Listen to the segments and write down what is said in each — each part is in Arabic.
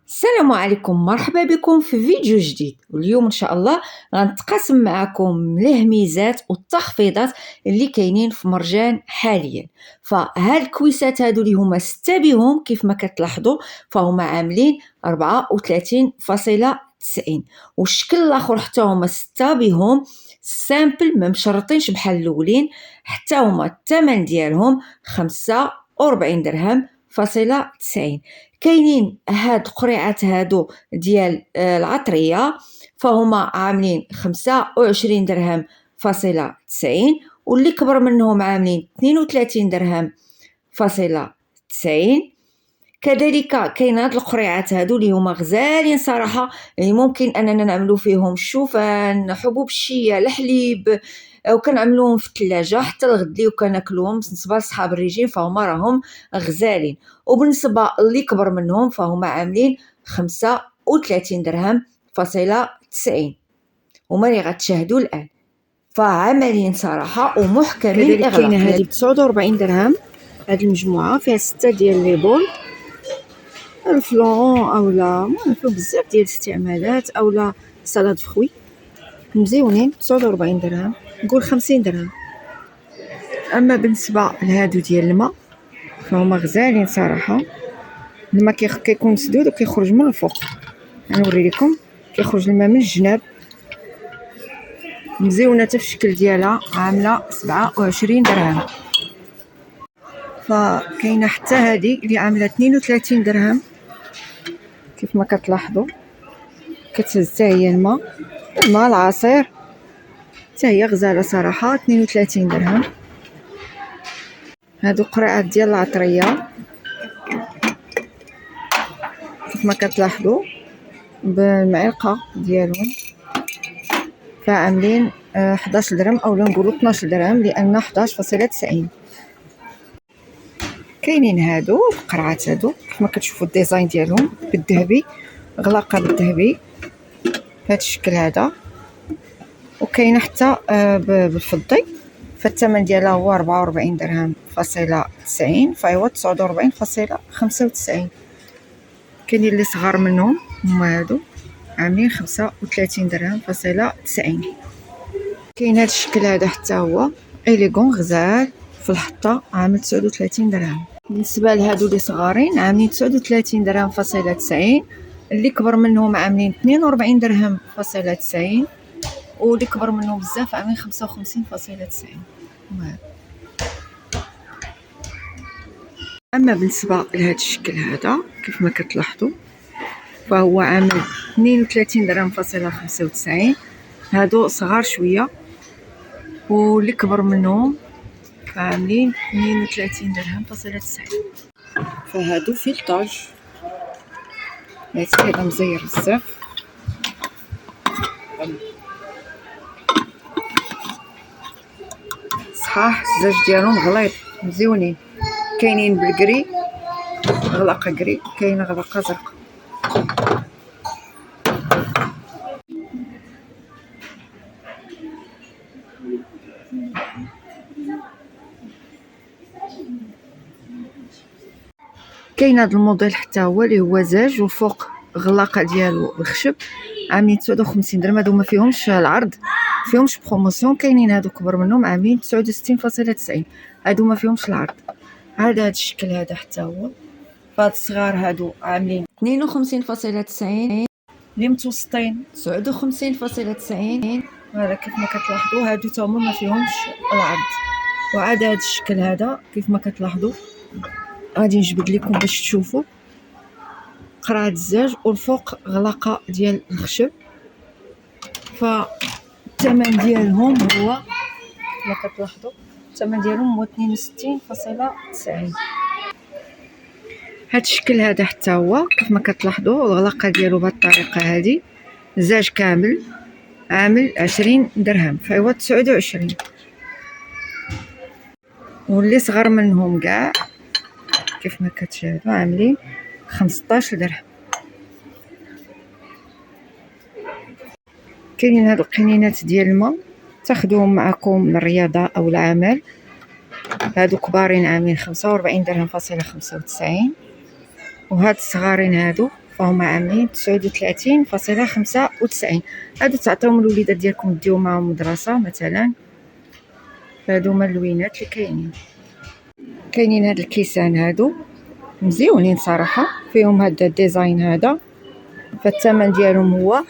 السلام عليكم، مرحبا بكم في فيديو جديد. واليوم ان شاء الله غنتقاسم معكم الهميزات والتخفيضات اللي كاينين في مرجان حاليا. فهاد الكويسات هادو اللي هما 6 بهم كيف ما كتلاحظوا فهما عاملين 34.90، والشكل الاخر حتى هما 6 بهم سامبل، ما مشرطينش بحال الاولين. حتى هما الثمن ديالهم 45 درهم فاصلة 90. كاينين هاد القريعات هادو ديال العطريه فهما عاملين 25 درهم فاصلة 90، واللي كبر منهم عاملين 32 درهم فاصلة 90. كذلك كاين هاد القريعات هادو اللي هما غزالين صراحه، يعني ممكن اننا نعملوا فيهم الشوفان، حبوب الشيا، الحليب، وكنعملوهم في الثلاجه حتى الغد لي وكناكلوهم بالنسبه لصحاب الرجيم، فهما راهم غزالين. وبالنسبه اللي كبر منهم فهما عاملين 35 درهم فاصله 90، هما اللي غتشاهدوا الان، فعمليين صراحه ومحكمين. كذلك كاينه هذه ب 49 درهم. هذه المجموعه فيها 6 ديال لي بول الفلون اولا المهم فيه بزاف ديال الاستعمالات اولا سلطه فخوي مزيونين. 49 درهم، نقول 50 درهم. اما بالنسبه لهادو ديال الماء فهما غزالين صراحه. الماء كيكون مسدود وكيخرج من الفوق، نوري لكم كيخرج الماء من الجناب، مزيونه حتى في الشكل ديالها، عامله 27 درهم. فكاينه حتى هذه اللي عامله 32 درهم كيف ما كتلاحظوا، كتهز حتى هي الماء العصير، حتى هي غزاله صراحه، 32 درهم. هادو قرعات ديال العطريه كيف ما كتلاحظوا بالمعلقه ديالهم، فعاملين 11 درهم اولا نقولوا 12 درهم لان 11.90. كاينين هادو القرعات هادو كيف ما كتشوفوا الديزاين ديالهم بالذهبي، غلاقه بالذهبي بهذا الشكل هذا، وكاينه حتى بالفضي، فالثمن ديالها هو 44 درهم فاصله 90، فهو 49.95. كاينين اللي صغار منهم هما هادو عاملين 35 درهم فاصله 90. كاين هذا الشكل هذا حتى هو اليغون غزال في الحطه، عامل 39 درهم. بالنسبه لهادو اللي صغارين عاملين 39 درهم فاصله 90، اللي كبر منهم عاملين 42 درهم فاصله 90، واللي كبر منهم بزاف عاملين 55.90. اما بالنسبه لهذا الشكل هذا كيف ما كتلاحظوا فهو عامل 32 درهم فاصله 95. هادو صغار شويه، واللي كبر منهم عاملين 32 درهم فاصله 90. فهادو فيلطاج هذا مزير بزاف، صحاح الزاج ديالهم غليظ مزيونين. كاينين بالكري، غلاقه كري، كاينه غلاقه زرقاء. كاين هذا الموديل حتى هو اللي هو زاج وفوق غلاقه ديالو الخشب، عاملين 59 درهم. هادو ما فيهمش العرض، فيهمش بروموسيون. كاينين هادو كبر منهم عاملين 69.90، هادو ما فيهمش العرض. هذا الشكل هذا حتى هو. فهاد الصغار هادو عاملين 52.90، اللي متوسطين 59.90. هذا كيف ما كتلاحظوا هادو تا هما ما فيهمش العرض. وعاد هذا الشكل هذا كيف ما كتلاحظوا غادي نجبد لكم باش تشوفوا قرعه الزاج والفوق غلاقه ديال الخشب. فالثمن ديالهم هو كما كتلاحظوا، الثمن ديالهم هو 62.90. هاد الشكل هذا حتى هو كيف ما كتلاحظوا الغلاقه ديالو بهذه الطريقه هذه، زاج كامل عامل 20 درهم فهو 29. واللي صغر منهم كاع كيف ما كتشاهدوا عاملين 15 درهم. كاينين هاد القنينات ديال الماء تاخذوهم معكم للرياضه او العمل، هادو كبارين عاملين 45 درهم فاصله 95، وهاد الصغارين هادو فهما عاملين 39.95. هادو تعطيهم الوليدات ديالكم ديو معاهم مدرسة مثلا. هادو هما اللوينات اللي كاينين هاد الكيسان هادو مزيونين صراحة، فيهم هاد الديزاين هذا، فالثمن ديالهم هو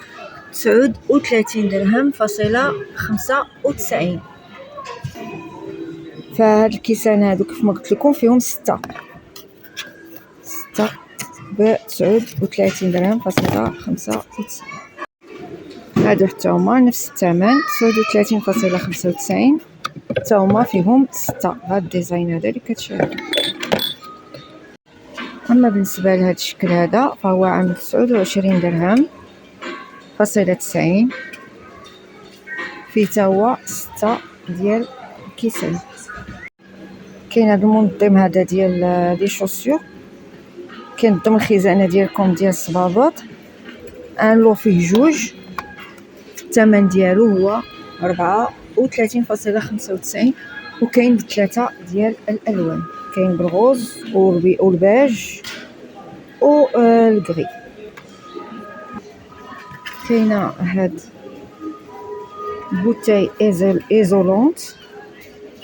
39 درهم فاصلة 95. فهاد الكيسان هادو كيف ما قلت لكم فيهم 6 ب 39 درهم فاصلة 95. هادو حتى هما نفس الثمن 39.95، حتى هما فيهم 6. هاد الديزاين هذا اللي كتشاهدوا. اما بالنسبه لهاد الشكل هذا فهو عامل 29 درهم فاصلة 90، فيه حتى هو 6 ديال الكيسان. كاين هاد المنظم هذا ديال لي شوسيور، كينظم الخزانه ديالكم ديال الصبابط. ان لو فيه جوج، الثمن ديالو هو 34.95، وكاين بثلاثه ديال الالوان، كاين بالغوز والبيج والغري. كاينه هاد بوتاي ايزولونت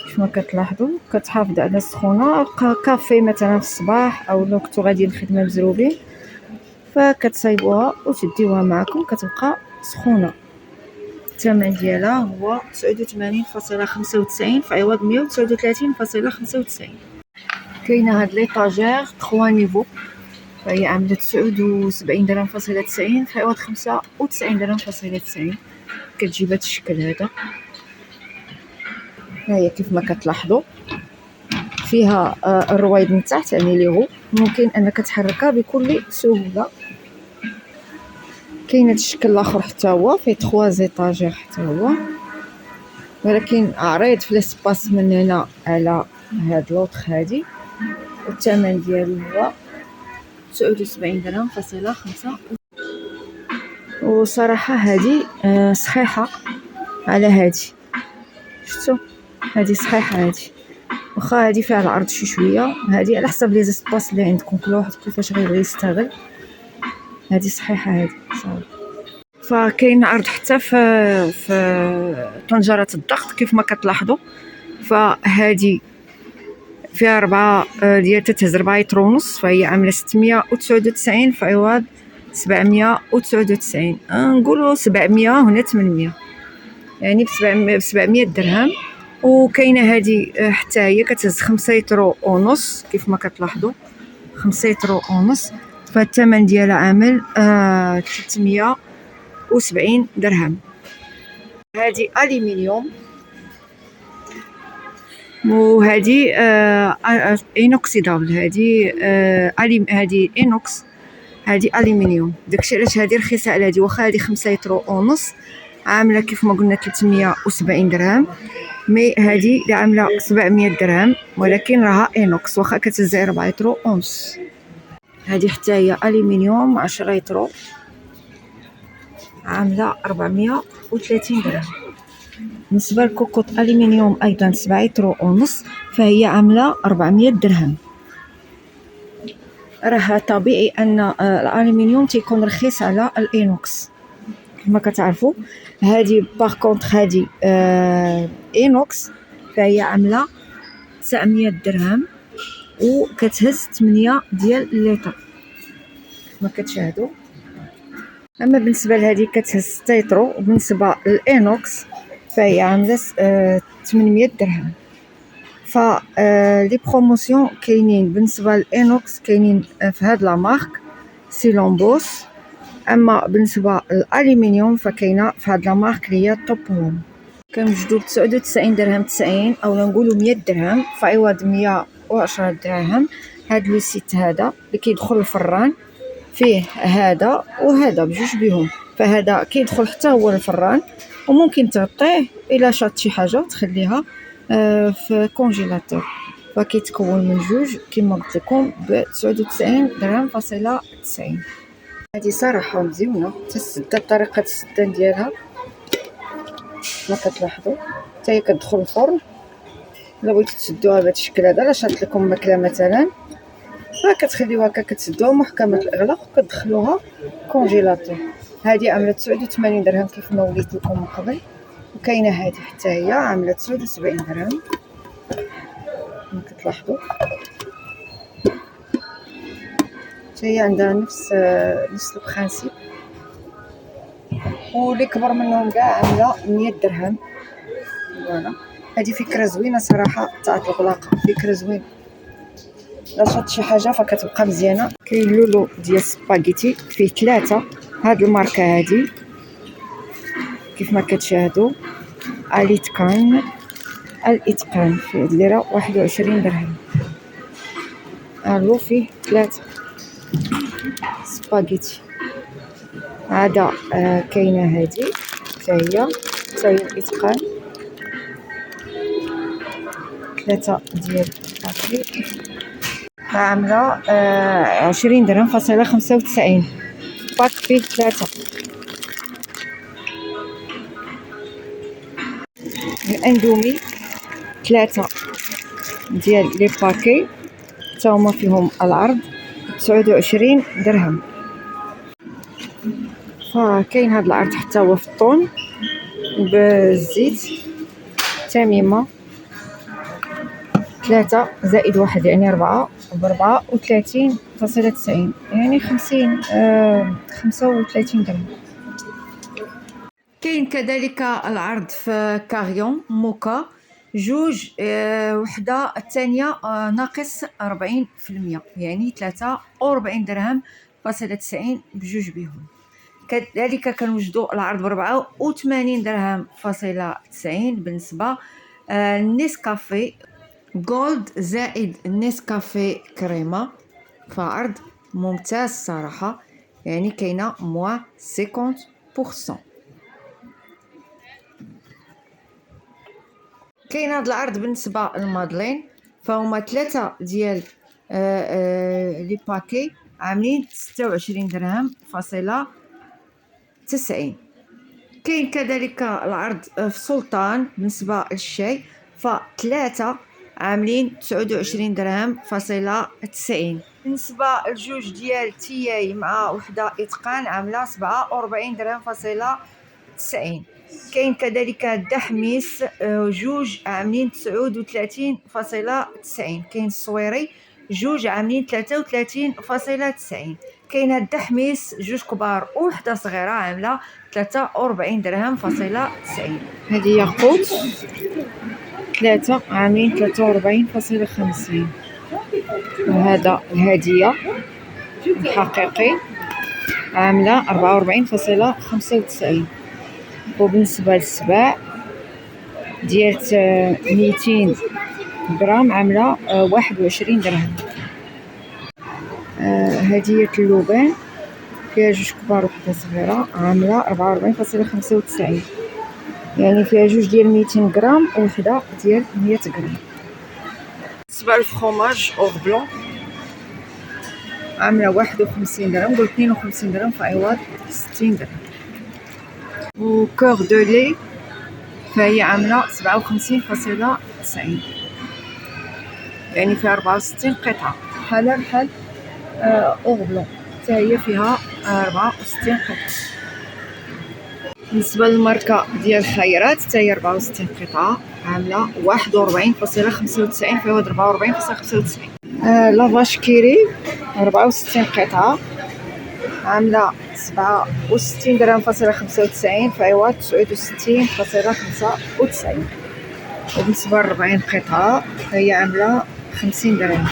كيف ما كتلاحظوا، كتحافظ على السخونه. كافي مثلا في الصباح او لو كنتو غاديين الخدمه مزروبين، فكتصايبوها وتديوها معكم كتبقى سخونه. الثمن ديالها هو 89.95 في عوض 139.95. كاينه هاد ليطاجير 3 نيفو، فهي عامله 79 درهم فاصلة 90 في عوض 95 درهم فاصلة 90. كتجي بهذا الشكل هذا. ها هي كيف ما كتلاحظوا فيها الرويد من تحت، يعني لي غو ممكن انك تحركها بكل سهوله. كاين هذا الشكل الاخر حتى هو فيه 3 زيطاجير حتى هو، ولكن عريض في ليسباس من هنا على هاد لوطخ هادي. والثمن ديالو هو 79 درهم فاصلة 5. وصراحه هادي صحيحه على هادي، شفتوا هادي صحيحه هادي، واخا هادي فيها العرض شي شويه، هادي على حسب لي زيسباس اللي عندكم كل واحد كيفاش غيبغي يستغل. هادي صحيحه هادي صافي. فكاين عرض حتى في طنجره الضغط كيف ما كتلاحظوا. فهادي فيها 4 ديال تتهز 4 لتر ونص، فهي عامله 699 في عوض 799. نقولوا 700 هنا 800، يعني ب 700 درهم. وكاينه هذه حتى هي كتهز 5 لتر ونص كيف ما كتلاحظوا، 5 لتر ونص، فالثمن ديالها عامل 370 درهم. هذه الومنيوم، وهذه انوكسيدابل. هذه انوكس، هذه الومنيوم. داكشي علاش هذه رخيصه على هذه، واخا هذه 5 لتر ونص عامله كيف ما قلنا 370 درهم، مي هذه اللي عامله 700 درهم، ولكن راها انوكس واخا كتهز 4 لتر ونص. هذه حتى هي الومنيوم 10 لتر عامله 430 درهم. بالنسبه لكوكوط الومنيوم ايضا 7 لتر ونص، فهي عامله 400 درهم. راه طبيعي ان الالومنيوم تيكون رخيص على الانوكس كما كتعرفوا. هذه باغ كونطخ هذه انوكس، فهي عامله 900 درهم وكتهز 8 ديال اللتر كما كتشاهدوا. اما بالنسبه لهذه كتهز 6 لتر، وبالنسبه للانوكس فهي عامله 800 درهم. ف لي بروموسيون كاينين بالنسبه للانوكس، كاينين في هاد لا مارك سيلونبوس. اما بالنسبه للالومنيوم فكاينه في هاد لا مارك اللي هي توب هوم، كنوجدوا ب 99 درهم 90 او نقولوا 100 درهم في عوض 110 دراهم. هاد لو سيت هذا اللي كيدخل الفران فيه هذا وهذا بجوج بهم، فهذا كيدخل حتى هو الفران، وممكن تغطيه الا شاط شي حاجه وتخليها في كونجيلاتور، فكيتكون من جوج كما قلت لكم ب 99 درهم فاصلة 90. هذه صراحه مزيونه، تسد طريقه السدان ديالها ما كتلاحظوا، حتى هي كتدخل الفرن. الا بغيتو تسدوها بهذا الشكل هذا، لا شاط لكم ماكله مثلا كتخليوها هكا، كتسدوها محكمة الإغلاق وكتدخلوها كونجيلاتور. هادي عاملة 89 درهم كيف ما وليت لكم من قبل. وكاينة هادي حتى هي عاملة 79 درهم كما كتلاحظوا. حتى هي عندها نفس البرانسيب. واللي كبر منهم كاع عاملة 100 درهم. فوالا، هادي فكرة زوينة صراحة تاع الغلاق، فكرة زوينة. لا شات شي حاجة فكتبقى مزيانة. كاين لولو ديال سباغيتي فيه 3. هاد الماركة هادي كيف ما كتشاهدوا الاتقان فيه الليرة 21 درهم. الو فيه 3 سباغيتي. عادا كاينه هادي حتى هي الاتقان 3 ديال الباكي عامله 20 درهم فاصلة 95. باك فيه 3. الاندومي 3 ديال لي باكي حتى هما فيهم العرض 29 درهم. فكاين هذا العرض حتى هو في الطون بالزيت تميمه 3 زائد 1 يعني 4 ب34.90 يعني 35 درهم. كاين كذلك العرض في كاريون موكا 2 وحده الثانيه ناقص 40% يعني 43 درهم فاصلة 90 بجوج بهم. كذلك كنوجدوا العرض ب 84 درهم فاصلة 90 بالنسبه النسكافيه جولد زائد النسكافيه كريمه، فعرض ممتاز صراحه، يعني كاينه موان 50%. كاين هذا العرض بالنسبه للمادلين، فهما 3 ديال لي باكي عاملين 26 درهم فاصلة 90. كاين كذلك العرض في سلطان بالنسبه للشاي، ف3 عاملين 29 درهم فاصلة 90. بالنسبه لجوج ديال تياي مع وحده اتقان عامله 47 درهم فاصلة 90. كاين كذلك الدحميس 2 عاملين 39.90. كاين الصويري 2 عاملين 33.90. كاين الدحميس 2 كبار وحده صغيره عامله 43 درهم فاصلة 90. هذه ياقوت 3 عاملين 43.50. وهذا الهديه الحقيقي عامله 44.95. وبالنسبه للسباع ديال 200 غرام عامله 21 درهم. هديه اللبان فيها 2 كبار وحده صغيره عامله 44.95 يعني فيها 2 ديال 200 غرام وحده ديال 100 غرام. بالنسبه للفرomاج اور بلون عامله 51 درهم قلت 52 درهم في عوض 60 درهم. وكور دو لي فهي عامله 57.90 يعني فيها 64 قطعه بحال اور بلون حتى هي فيها 64 قطعه. بالنسبه للماركه ديال خيرات حتى هي 64 قطعه عامله 41.95 في عوض 44.95. لافاش كيري 64 قطعه عامله 67 درهم فاصلة 95 في عوض 69.95. وبالنسبه ل 40 قطعه فهي عامله 50 درهم.